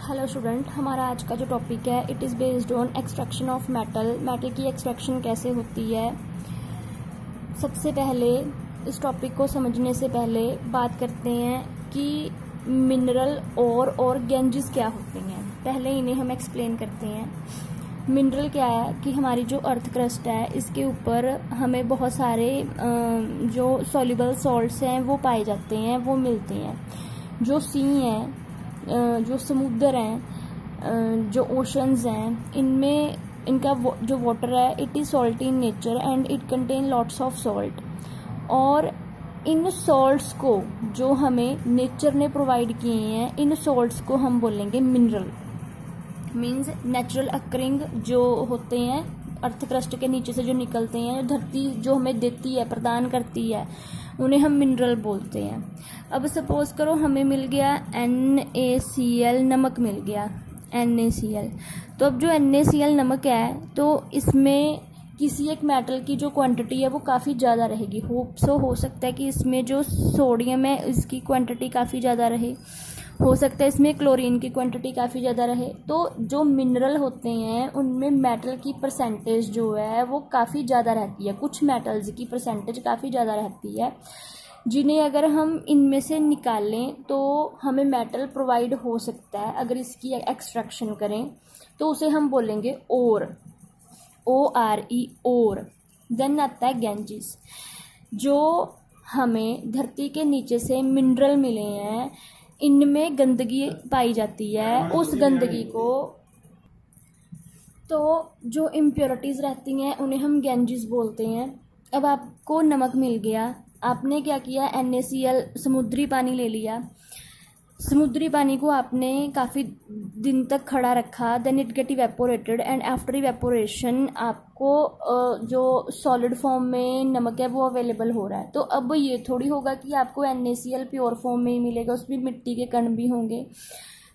Hello student, हमारा आज का जो टॉपिक है it is based on extraction of metal की एक्सट्रैक्शन कैसे होती है। सबसे पहले इस टॉपिक को समझने से पहले बात करते हैं कि मिनरल और गैंजेस क्या होते हैं। पहले इन्हें हम एक्सप्लेन करते हैं। मिनरल क्या है कि हमारी जो अर्थ क्रस्ट है इसके ऊपर हमें बहुत सारे जो सॉल्युबल सॉल्ट्स हैं वो पाए जाते हैं, वो मिलते हैं। जो सी हैं, जो समुद्र हैं, जो ओशंस हैं, इनमें इनका जो वाटर है it is salty in nature and it contain lots of salt. और इन सॉल्ट्स को जो हमें नेचर ने प्रोवाइड किए हैं, इन सॉल्ट्स को हम बोलेंगे मिनरल। मीन्स नेचुरल अकरिंग जो होते हैं अर्थ क्रस्ट के नीचे से जो निकलते हैं, जो धरती जो हमें देती है, प्रदान करती है, उन्हें हम मिनरल बोलते हैं। अब सपोज करो हमें मिल गया NaCl, नमक मिल गया NaCl। तो अब जो NaCl नमक है तो इसमें किसी एक मेटल की जो क्वांटिटी है वो काफ़ी ज़्यादा रहेगी। हो सकता है कि इसमें जो सोडियम है इसकी क्वांटिटी काफ़ी ज़्यादा रहे, हो सकता है इसमें क्लोरीन की क्वांटिटी काफ़ी ज़्यादा रहे। तो जो मिनरल होते हैं उनमें मेटल की परसेंटेज जो है वो काफ़ी ज़्यादा रहती है। कुछ मेटल्स की परसेंटेज काफ़ी ज़्यादा रहती है, जिन्हें अगर हम इनमें से निकालें तो हमें मेटल प्रोवाइड हो सकता है। अगर इसकी एक्सट्रैक्शन करें तो उसे हम बोलेंगे ओर, ORE, ओर। देन आता है गैंजेस। जो हमें धरती के नीचे से मिनरल मिले हैं, इनमें गंदगी पाई जाती है। उस गंदगी को, तो जो इम्प्योरिटीज़ रहती हैं उन्हें हम गैंजेस बोलते हैं। अब आपको नमक मिल गया, आपने क्या किया, NaCl समुद्री पानी ले लिया। समुद्री पानी को आपने काफ़ी दिन तक खड़ा रखा, then it get evaporated and after evaporation आपको जो सॉलिड फॉर्म में नमक है वो अवेलेबल हो रहा है। तो अब ये थोड़ी होगा कि आपको NaCl प्योर फॉर्म में ही मिलेगा, उसमें मिट्टी के कण भी होंगे,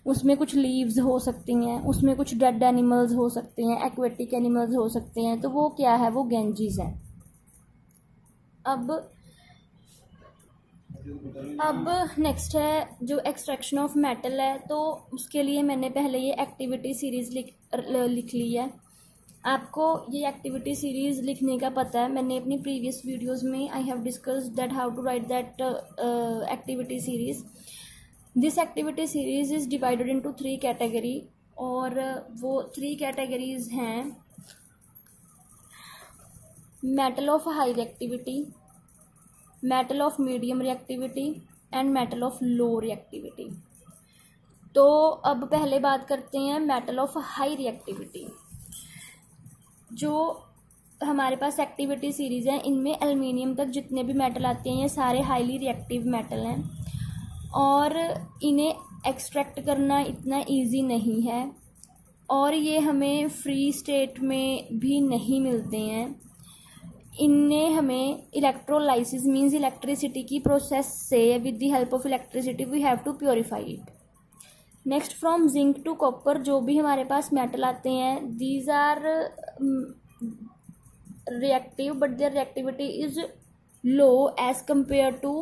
उसमें कुछ लीव्स हो सकती हैं, उसमें कुछ डेड एनिमल्स हो सकते हैं, एक्वेटिक एनिमल्स हो सकते हैं। तो वो क्या है, वो गैंजेस है। अब नेक्स्ट है जो एक्सट्रैक्शन ऑफ मेटल है। तो उसके लिए मैंने पहले ये एक्टिविटी सीरीज लिख ली है। आपको ये एक्टिविटी सीरीज लिखने का पता है, मैंने अपनी प्रीवियस वीडियोस में I have discussed that how to write that activity series. This activity series is divided into 3 category, और वो 3 कैटेगरीज हैं metal of high reactivity, metal of medium reactivity and metal of low reactivity. तो अब पहले बात करते हैं metal of high reactivity. जो हमारे पास एक्टिविटी सीरीज है इनमें एल्युमिनियम तक जितने भी मेटल आते हैं ये सारे हाईली रिएक्टिव मेटल हैं, और इन्हें एक्सट्रैक्ट करना इतना इजी नहीं है, और ये हमें फ्री स्टेट में भी नहीं मिलते हैं। इनने हमें इलेक्ट्रोलाइसिस मीन्स इलेक्ट्रिसिटी की प्रोसेस से, with the help of electricity we have to purify it. Next, from zinc to copper जो भी हमारे पास मेटल आते हैं, these are reactive but their reactivity is low as compare to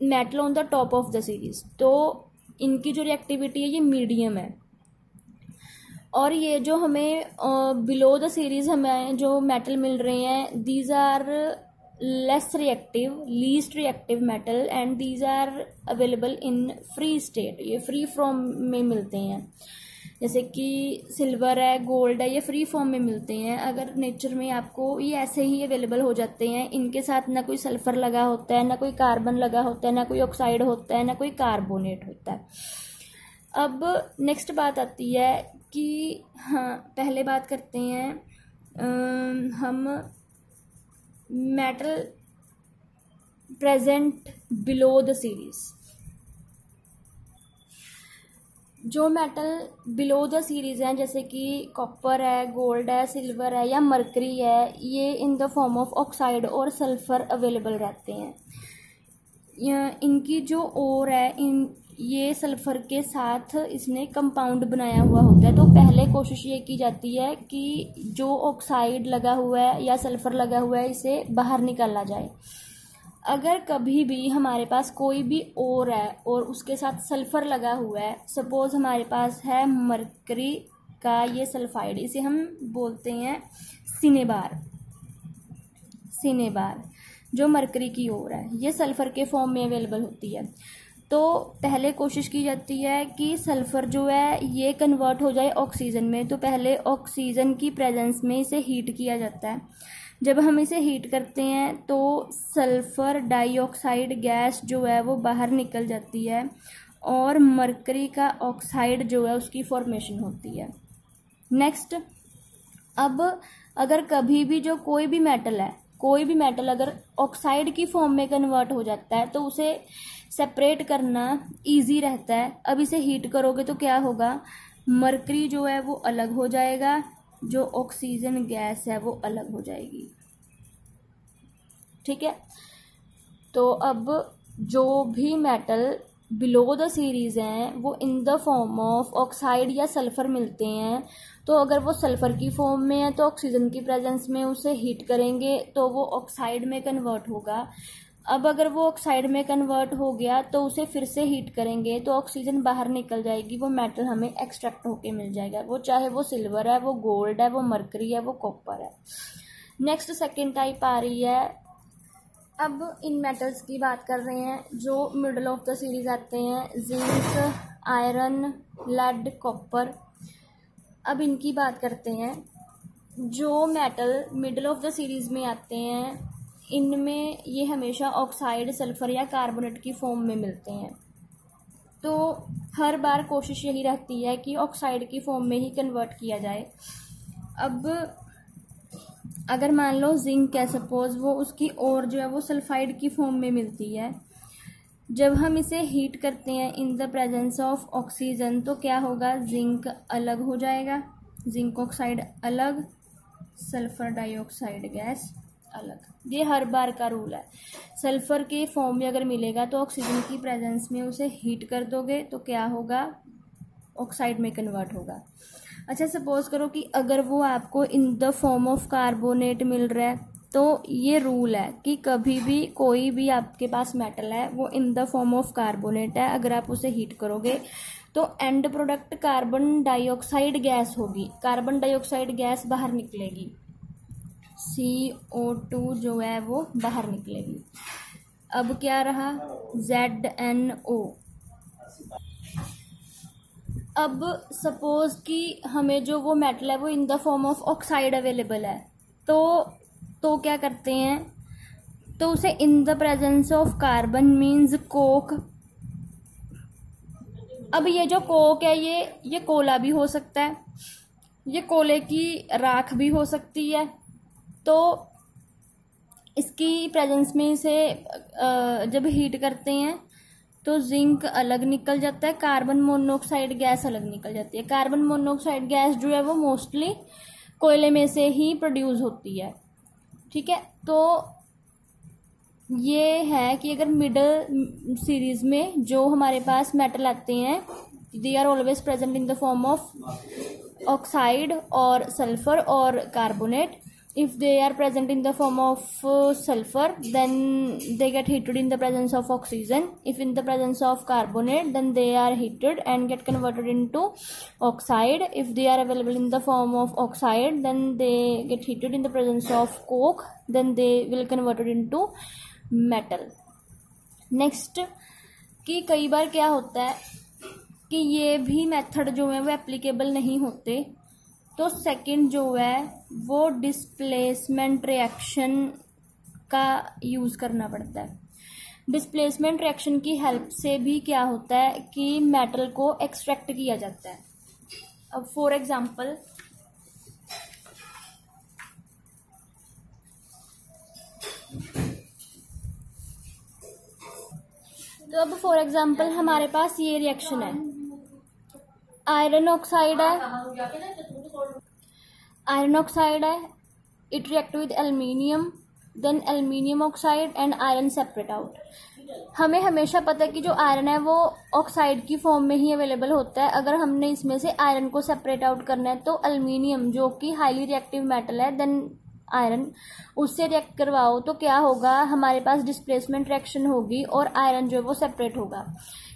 metal on the top of the series. तो इनकी जो reactivity है ये मीडियम है। और ये जो हमें बिलो द सीरीज हमें जो मेटल मिल रहे हैं, these are less reactive, least reactive metal, and these are available in free state. ये फ्री फॉर्म में मिलते हैं, जैसे कि सिल्वर है, गोल्ड है, ये फ्री फॉर्म में मिलते हैं। अगर नेचर में आपको ये ऐसे ही अवेलेबल हो जाते हैं, इनके साथ ना कोई सल्फर लगा होता है, ना कोई कार्बन लगा होता है, ना कोई ऑक्साइड होता है, ना कोई कार्बोनेट होता है। अब नेक्स्ट बात आती है कि हाँ, पहले बात करते हैं हम metal present below the series. जो मेटल बिलो द सीरीज हैं जैसे कि कॉपर है, गोल्ड है, सिल्वर है या मरकरी है, ये इन द फॉर्म ऑफ ऑक्साइड और सल्फर अवेलेबल रहते हैं। इनकी जो ओर है, ये सल्फर के साथ इसने कंपाउंड बनाया हुआ होता है। तो पहले कोशिश ये की जाती है कि जो ऑक्साइड लगा हुआ है या सल्फर लगा हुआ है इसे बाहर निकाला जाए। अगर कभी भी हमारे पास कोई भी ओर है और उसके साथ सल्फर लगा हुआ है, सपोज हमारे पास है मरकरी का ये सल्फाइड, इसे हम बोलते हैं सिनेबार। सिनेबार जो मरकरी की ओर है, ये सल्फर के फॉर्म में अवेलेबल होती है। तो पहले कोशिश की जाती है कि सल्फर जो है ये कन्वर्ट हो जाए ऑक्सीजन में। तो पहले ऑक्सीजन की प्रेजेंस में इसे हीट किया जाता है। जब हम इसे हीट करते हैं तो सल्फर डाइऑक्साइड गैस जो है वो बाहर निकल जाती है और मरकरी का ऑक्साइड जो है उसकी फॉर्मेशन होती है। नेक्स्ट, अब अगर कभी भी जो कोई भी मेटल अगर ऑक्साइड की फॉर्म में कन्वर्ट हो जाता है तो उसे सेपरेट करना इजी रहता है। अब इसे हीट करोगे तो क्या होगा, मरकरी जो है वो अलग हो जाएगा, जो ऑक्सीजन गैस है वो अलग हो जाएगी। ठीक है, तो अब जो भी मेटल बिलो द सीरीज हैं वो इन द फॉर्म ऑफ ऑक्साइड या सल्फर मिलते हैं। तो अगर वो सल्फर की फॉर्म में है तो ऑक्सीजन की प्रेजेंस में उसे हीट करेंगे तो वो ऑक्साइड में कन्वर्ट होगा। अब अगर वो ऑक्साइड में कन्वर्ट हो गया तो उसे फिर से हीट करेंगे तो ऑक्सीजन बाहर निकल जाएगी, वो मेटल हमें एक्सट्रैक्ट होके मिल जाएगा। वो चाहे वो सिल्वर है, वो गोल्ड है, वो मरकरी है, वो कॉपर है। नेक्स्ट सेकेंड टाइप आ रही है। अब इन मेटल्स की बात कर रहे हैं जो मिडल ऑफ द सीरीज आते हैं, जिंक, आयरन, लेड, कॉपर। अब इनकी बात करते हैं। जो metal middle of the series में आते हैं इनमें ये हमेशा ऑक्साइड, सल्फर या कार्बोनेट की फॉर्म में मिलते हैं। तो हर बार कोशिश यही रहती है कि ऑक्साइड की फॉर्म में ही कन्वर्ट किया जाए। अब अगर मान लो जिंक है सपोज, वो उसकी और जो है वो सल्फाइड की फॉर्म में मिलती है। जब हम इसे हीट करते हैं in the presence of oxygen तो क्या होगा, जिंक अलग हो जाएगा, जिंक ऑक्साइड अलग, सल्फर डाइऑक्साइड गैस अलग। ये हर बार का रूल है। सल्फर के फॉर्म में अगर मिलेगा तो ऑक्सीजन की प्रेजेंस में उसे हीट कर दोगे तो क्या होगा, ऑक्साइड में कन्वर्ट होगा। अच्छा, सपोज करो कि अगर वो आपको in the form of carbonate मिल रहा है तो ये रूल है कि कभी भी कोई भी आपके पास मेटल है वो इन द फॉर्म ऑफ कार्बोनेट है, अगर आप उसे हीट करोगे तो and product carbon dioxide gas होगी। कार्बन डाइऑक्साइड गैस बाहर निकलेगी, CO2 जो है वो बाहर निकलेगी। अब क्या रहा, ZNO। अब सपोज कि हमें जो वो मेटल है वो इन the form of oxide available है तो क्या करते हैं, तो उसे in the presence of carbon means Coke. अब ये जो कोक है ये कोला भी हो सकता है, ये कोले की राख भी हो सकती है। तो इसकी प्रेजेंस में इसे जब हीट करते हैं तो जिंक अलग निकल जाता है, कार्बन मोनोऑक्साइड गैस अलग निकल जाती है। कार्बन मोनोऑक्साइड गैस जो है वो मोस्टली कोयले में से ही प्रोड्यूस होती है। ठीक है, तो ये है कि अगर मिडल सीरीज में जो हमारे पास मेटल आते हैं they are always present in the form of oxide और सल्फर और carbonate. If they are present in the form of sulfur, then they get heated in the presence of oxygen. If in the presence of carbonate, then they are heated and get converted into oxide. If they are available in the form of oxide, then they get heated in the presence of coke. Then they will converted into metal. Next, कि कई बार क्या होता है कि ये भी method जो है वो एप्लीकेबल नहीं होते, तो सेकंड जो है वो डिस्प्लेसमेंट रिएक्शन का यूज़ करना पड़ता है। डिस्प्लेसमेंट रिएक्शन की हेल्प से भी क्या होता है कि मेटल को एक्सट्रैक्ट किया जाता है। अब फॉर एग्जांपल हमारे पास ये रिएक्शन है, आयरन ऑक्साइड है, it react with aluminium, then aluminium oxide and iron separate out. हमें हमेशा पता है कि जो आयरन है वो ऑक्साइड की फॉर्म में ही अवेलेबल होता है। अगर हमने इसमें से आयरन को सेपरेट आउट करना है तो एल्यूमिनियम जो कि हाईली रिएक्टिव मेटल है, देन आयरन, उससे रिएक्ट करवाओ तो क्या होगा, हमारे पास डिस्प्लेसमेंट रिएक्शन होगी और आयरन जो है वो सेपरेट होगा।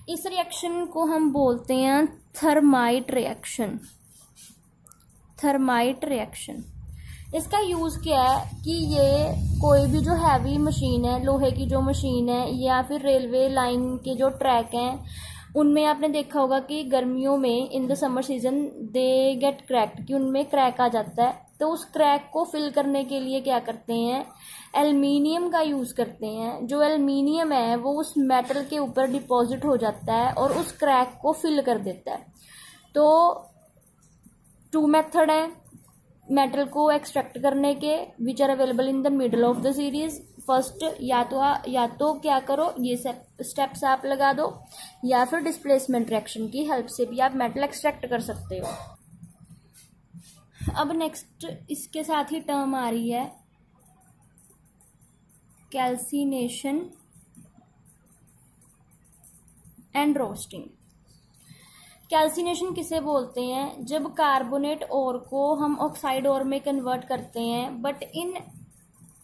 इस रिएक्शन को हम बोलते हैं थर्माइट रिएक्शन। थर्माइट रिएक्शन, इसका यूज़ क्या है कि ये कोई भी जो हैवी मशीन है, लोहे की जो मशीन है या फिर रेलवे लाइन के जो ट्रैक हैं, उनमें आपने देखा होगा कि गर्मियों में in the summer season they get cracked, कि उनमें क्रैक आ जाता है। तो उस क्रैक को फिल करने के लिए क्या करते हैं, एल्युमिनियम का यूज़ करते हैं। जो एल्युमिनियम है वो उस मेटल के ऊपर डिपॉजिट हो जाता है और उस क्रैक को फिल कर देता है। तो 2 मेथड है मेटल को एक्सट्रैक्ट करने के, which are available in the middle of the series. First या तो क्या करो, ये स्टेप्स आप लगा दो, या फिर डिस्प्लेसमेंट रिएक्शन की हेल्प से भी आप मेटल एक्सट्रैक्ट कर सकते हो। अब नेक्स्ट इसके साथ ही टर्म आ रही है कैल्सिनेशन एंड रोस्टिंग। कैल्सिनेशन किसे बोलते हैं, जब कार्बोनेट ओर को हम ऑक्साइड ओर में कन्वर्ट करते हैं but in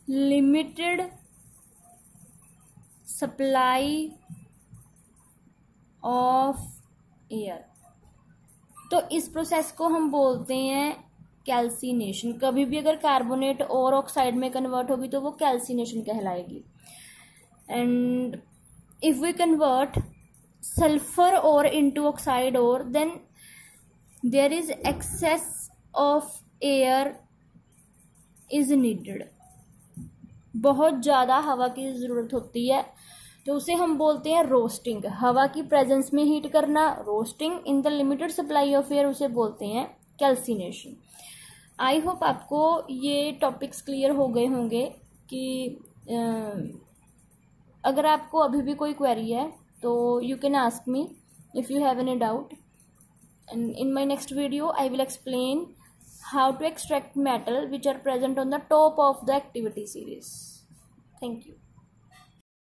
limited supply of air, तो इस प्रोसेस को हम बोलते हैं कैल्सिनेशन। कभी भी अगर कार्बोनेट और ऑक्साइड में कन्वर्ट होगी तो वो कैल्सिनेशन कहलाएगी। And if we convert sulphur ore into oxide ore, then there is excess of air is needed। बहुत ज़्यादा हवा की ज़रूरत होती है, तो उसे हम बोलते हैं रोस्टिंग। हवा की प्रेजेंस में हीट करना roasting, in the limited supply of air उसे बोलते हैं कैल्सिनेशन। आई होप आपको ये टॉपिक्स क्लियर हो गए होंगे कि अगर आपको अभी भी कोई क्वेरी है तो you can ask me if you have any doubt, and in my next video I will explain how to extract metal which are present on the top of the activity series. Thank you.